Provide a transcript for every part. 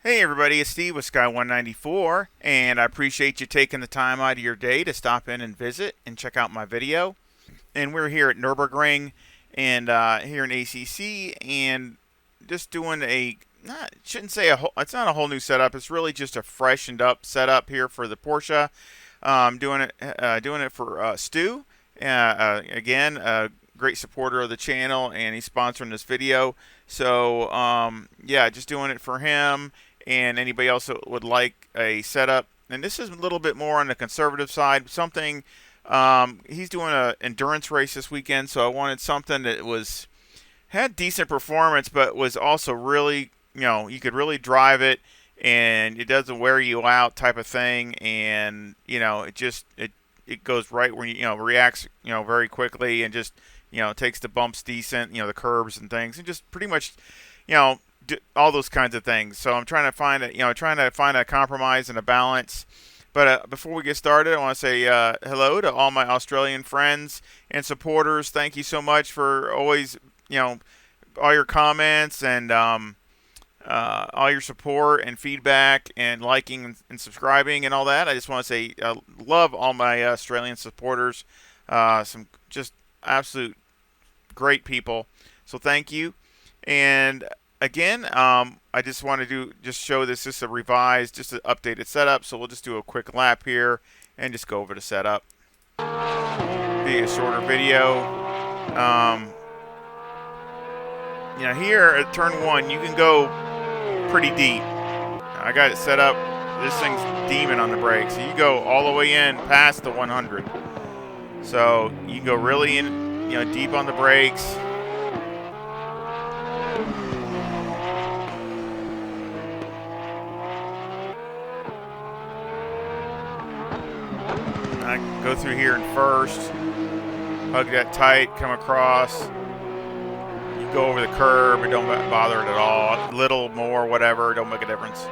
Hey everybody, it's Steve with Sky194, and I appreciate you taking the time out of your day to stop in and visit and check out my video. And we're here at Nurburgring and here in ACC, and just doing shouldn't say it's not a whole new setup. It's really just a freshened up setup here for the Porsche. Doing it for Stu. Again, a great supporter of the channel, and he's sponsoring this video. So yeah, just doing it for him and anybody else that would like a setup. And this is a little bit more on the conservative side. He's doing an endurance race this weekend, so I wanted something that had decent performance, but was also really, you could really drive it, and it doesn't wear you out type of thing. And it goes right when reacts very quickly, and just takes the bumps decent, the curbs and things, and just pretty much all those kinds of things. So I'm trying to find a compromise and a balance. But before we get started, I want to say hello to all my Australian friends and supporters. Thank you so much for always, all your comments and all your support and feedback and liking and subscribing and all that. I just want to say I love all my Australian supporters. Some just absolute great people. So thank you. And again, I just want to show this. Just a revised, just an updated setup. So we'll just do a quick lap here and just go over the setup. Be a shorter video. Here at turn 1, you can go pretty deep. I got it set up. This thing's demon on the brakes. So you go all the way in past the 100. So you can go really in, deep on the brakes. I go through here in first, hug that tight, come across. You go over the curb, it don't bother it at all. Little more, whatever, it don't make a difference.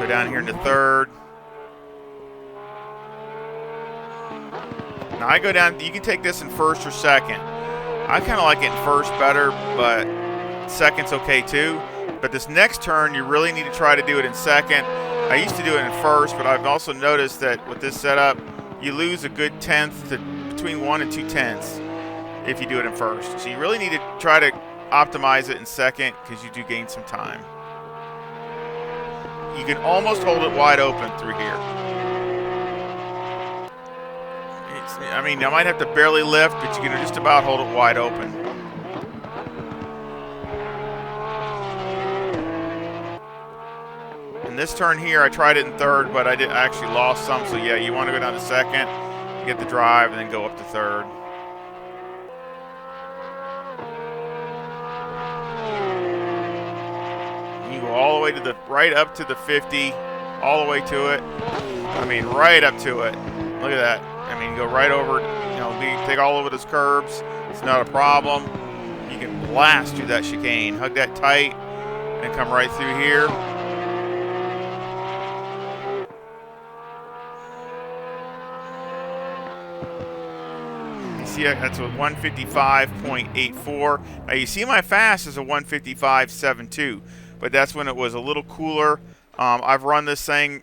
Go down here into third. Now I go down, you can take this in first or second. I kind of like it in first better, but second's okay too. But this next turn, you really need to try to do it in second. I used to do it in first, but I've also noticed that with this setup, you lose a good tenth to between 1 and 2 tenths if you do it in first. So you really need to try to optimize it in second because you do gain some time. You can almost hold it wide open through here. I might have to barely lift, but you can just about hold it wide open. And this turn here, I tried it in third, but I actually lost some. So yeah, you want to go down to second, get the drive, and then go up to third. You go all the way to right up to the 50, all the way to it. Right up to it. Look at that. Go right over, take all over those curbs. It's not a problem. You can blast through that chicane. Hug that tight and come right through here. You see that's a 155.84. Now you see my fast is a 155.72, but that's when it was a little cooler. I've run this thing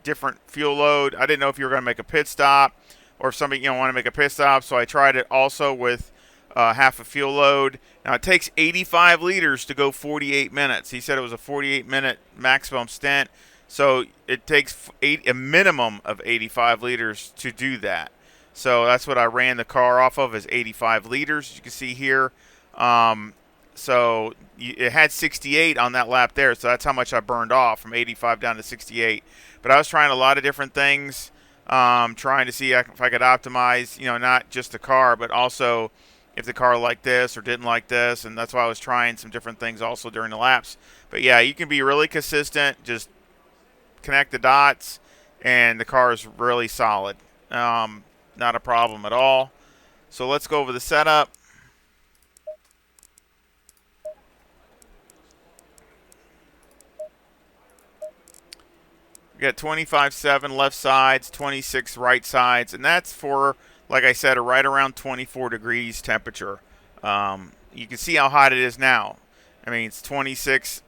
different fuel load. I didn't know if you were going to make a pit stop or if somebody want to make a pit stop, so I tried it also with half a fuel load. Now it takes 85 liters to go 48 minutes. He said it was a 48-minute maximum stint, so it takes a minimum of 85 liters to do that. So that's what I ran the car off of, is 85 liters, as you can see here. So it had 68 on that lap there, so that's how much I burned off, from 85 down to 68. But I was trying a lot of different things, trying to see if I could optimize, not just the car, but also if the car liked this or didn't like this. And that's why I was trying some different things also during the laps. But yeah, you can be really consistent, just connect the dots, and the car is really solid. Not a problem at all. So let's go over the setup. We got 25.7 left sides, 26 right sides, and that's for, like I said, a right around 24 degrees temperature. you can see how hot it is now. I mean, it's 26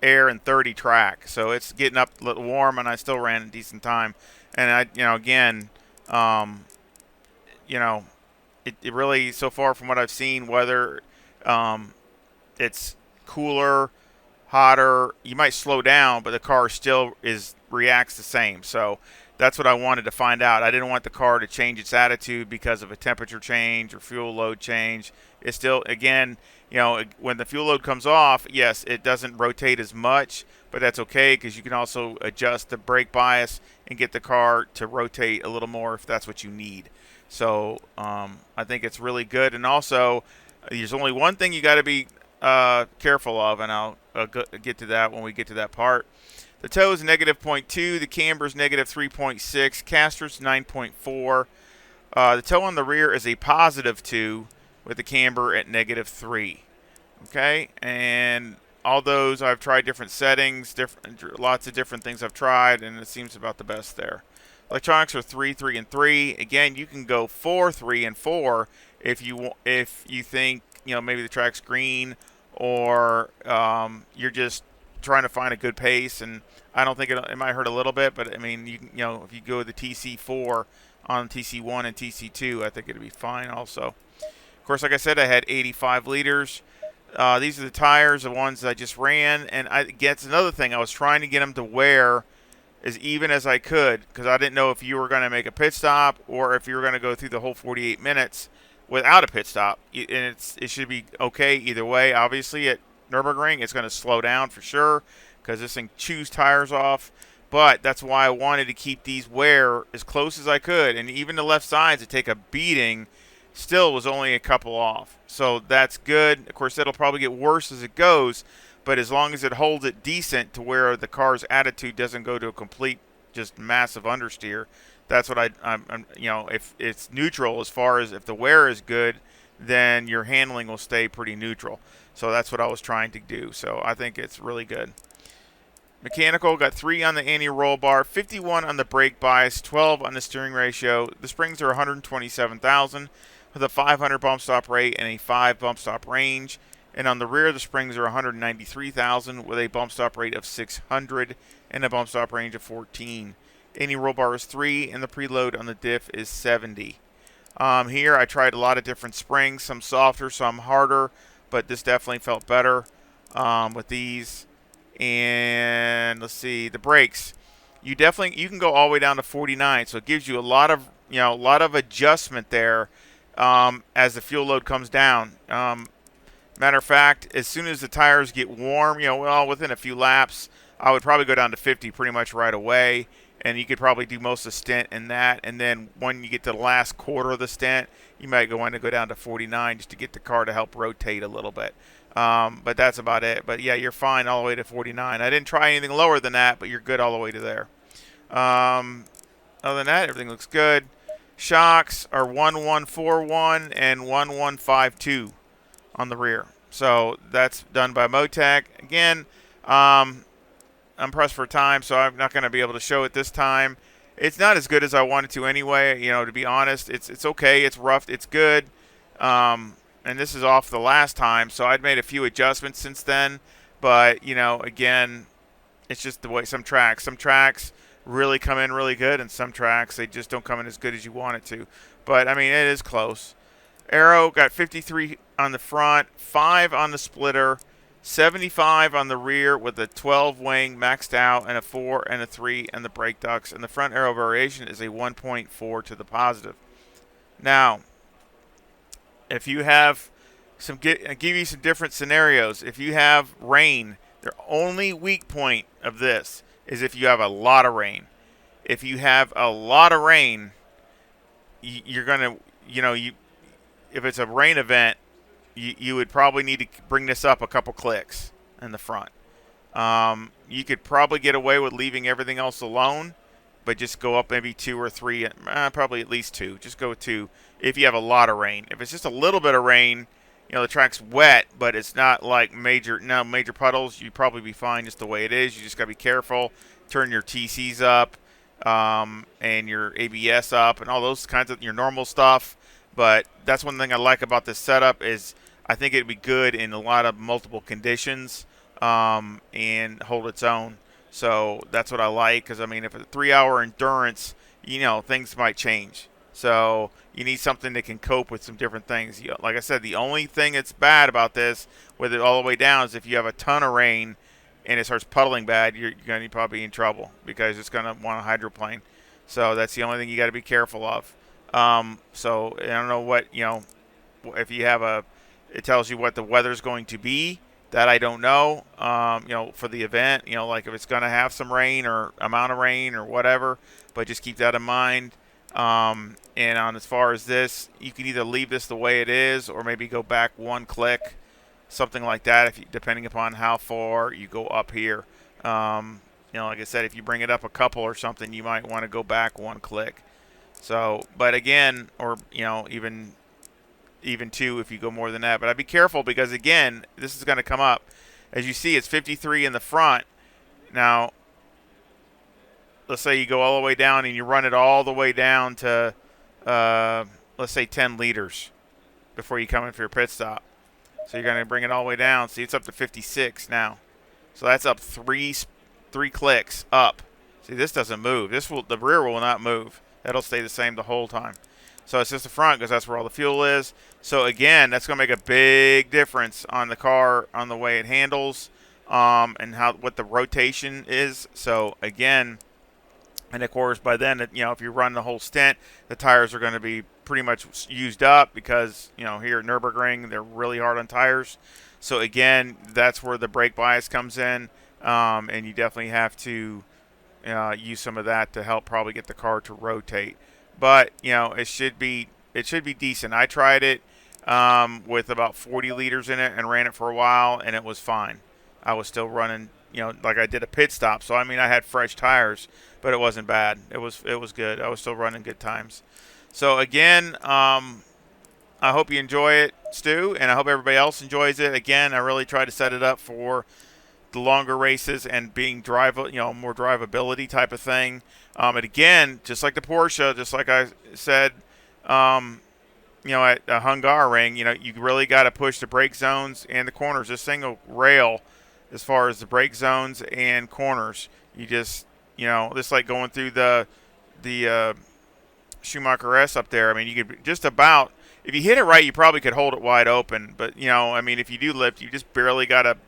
air and 30 track, so it's getting up a little warm, and I still ran a decent time. And again, um, you know, it really, so far from what I've seen, whether it's cooler, hotter, you might slow down, but the car still reacts the same. So that's what I wanted to find out. I didn't want the car to change its attitude because of a temperature change or fuel load change. It's still, again, when the fuel load comes off, yes, it doesn't rotate as much, but that's okay because you can also adjust the brake bias and get the car to rotate a little more if that's what you need. So I think it's really good. And also, there's only one thing you got to be careful of, and I'll get to that when we get to that part. The toe is negative 0.2, the camber is negative 3.6, caster's 9.4. The toe on the rear is a positive 2 with the camber at negative 3. Okay, and all those, I've tried different settings, lots of different things I've tried, and it seems about the best there. Electronics are 3, 3, and 3. Again, you can go 4, 3, and 4 if you think maybe the track's green, or you're just trying to find a good pace. And I don't think it might hurt a little bit, but I mean, if you go with the TC4 on TC1 and TC2, I think it'd be fine also. Of course, like I said, I had 85 liters. These are the tires, the ones I just ran, and it's another thing. I was trying to get them to wear as even as I could, because I didn't know if you were going to make a pit stop or if you were going to go through the whole 48 minutes without a pit stop. And it should be okay either way. Obviously, at Nurburgring, it's going to slow down for sure because this thing chews tires off. But that's why I wanted to keep these wear as close as I could. And even the left sides that take a beating still was only a couple off. So that's good. Of course, it'll probably get worse as it goes. But as long as it holds it decent to where the car's attitude doesn't go to a complete, just massive understeer, that's what I'm if it's neutral, as far as if the wear is good, then your handling will stay pretty neutral. So that's what I was trying to do. So I think it's really good. Mechanical, got 3 on the anti-roll bar, 51 on the brake bias, 12 on the steering ratio. The springs are 127,000 with a 500 bump stop rate and a 5 bump stop range. And on the rear, the springs are 193,000 with a bump stop rate of 600 and a bump stop range of 14. Anti-roll bar is 3, and the preload on the diff is 70. Here, I tried a lot of different springs, some softer, some harder, but this definitely felt better with these. And let's see, the brakes. You can go all the way down to 49, so it gives you a lot of adjustment there as the fuel load comes down. Matter of fact, as soon as the tires get warm, within a few laps, I would probably go down to 50 pretty much right away, and you could probably do most of the stint in that. And then when you get to the last quarter of the stint, you might want to go down to 49 just to get the car to help rotate a little bit. But that's about it. But yeah, you're fine all the way to 49. I didn't try anything lower than that, but you're good all the way to there. Other than that, everything looks good. Shocks are 1141 and 1152 on the rear. So that's done by Motec. Again, I'm pressed for time, so I'm not going to be able to show it this time. It's not as good as I wanted to anyway, to be honest. It's okay. It's rough. It's good. And this is off the last time, so I'd made a few adjustments since then. But, again, it's just the way some tracks really come in really good, and some tracks, they just don't come in as good as you want it to. But, I mean, it is close. Aero got 53 on the front, 5 on the splitter, 75 on the rear with a 12 wing maxed out, and a 4 and a 3 and the brake ducts. And the front aero variation is a 1.4 to the positive. Now, if you have I'll give you some different scenarios. If you have rain, the only weak point of this is if you have a lot of rain. If you have a lot of rain, you're going to, if it's a rain event, you would probably need to bring this up a couple clicks in the front. You could probably get away with leaving everything else alone, but just go up maybe 2 or 3, probably at least 2. Just go with 2 if you have a lot of rain. If it's just a little bit of rain, the track's wet, but it's not like major puddles, you'd probably be fine just the way it is. You just got to be careful. Turn your TCs up and your ABS up and all those kinds of your normal stuff. But that's one thing I like about this setup is I think it'd be good in a lot of multiple conditions, and hold its own. So that's what I like, because I mean, if it's a 3-hour endurance, things might change. So you need something that can cope with some different things. Like I said, the only thing that's bad about this, with it all the way down, is if you have a ton of rain and it starts puddling bad, you're going to probably be in trouble, because it's going to want a hydroplane. So that's the only thing you got to be careful of. So I don't know what, if you have it tells you what the weather's going to be. That I don't know. For the event, like if it's going to have some rain or amount of rain or whatever, but just keep that in mind. And on as far as this, you can either leave this the way it is or maybe go back one click, something like that, depending upon how far you go up here. Like I said, if you bring it up a couple or something, you might want to go back one click. So, but again, or even two if you go more than that. But I'd be careful, because again, this is going to come up. As you see, it's 53 in the front. Now, let's say you go all the way down and you run it all the way down to, let's say 10 liters before you come in for your pit stop. So you're going to bring it all the way down. See, it's up to 56 now. So that's up three clicks up. See, this doesn't move. The rear will not move. That'll stay the same the whole time. So it's just the front, because that's where all the fuel is. So again, that's going to make a big difference on the car, on the way it handles, and what the rotation is. So again, and of course by then, if you run the whole stint, the tires are going to be pretty much used up, because here at Nurburgring, they're really hard on tires. So again, that's where the brake bias comes in, and you definitely have to use some of that to help probably get the car to rotate. But it should be decent. I tried it with about 40 liters in it and ran it for a while, and it was fine. I was still running, like I did a pit stop. So I mean, I had fresh tires, but it wasn't bad. It was good. I was still running good times. So again, I hope you enjoy it, Stu, and I hope everybody else enjoys it. Again, I really try to set it up for the longer races and being more drivability type of thing. And again, just like the Porsche, just like I said, at Hungaroring, you really got to push the brake zones and the corners. This thing will rail as far as the brake zones and corners. You just, just like going through the Schumacher S up there. I mean, you could just about, if you hit it right, you probably could hold it wide open. But, if you do lift, you just barely got to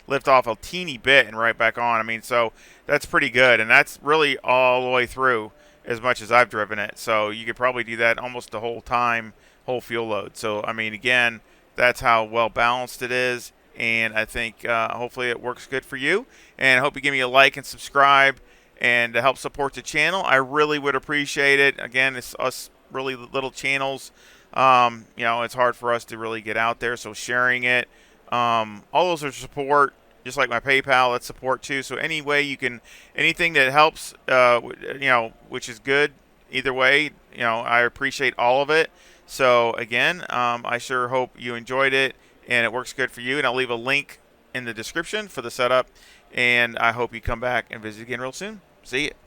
lift off a teeny bit and right back on. I mean, so that's pretty good, and that's really all the way through as much as I've driven it. So you could probably do that almost the whole time, whole fuel load. So, I mean, again, that's how well balanced it is, and I think hopefully it works good for you. And I hope you give me a like and subscribe, and to help support the channel, I really would appreciate it. Again, it's us really little channels. It's hard for us to really get out there, so sharing it. All those are support, just like my PayPal, that's support too. So any way you can, anything that helps, which is good either way, I appreciate all of it. So again, I sure hope you enjoyed it and it works good for you. And I'll leave a link in the description for the setup. And I hope you come back and visit again real soon. See you.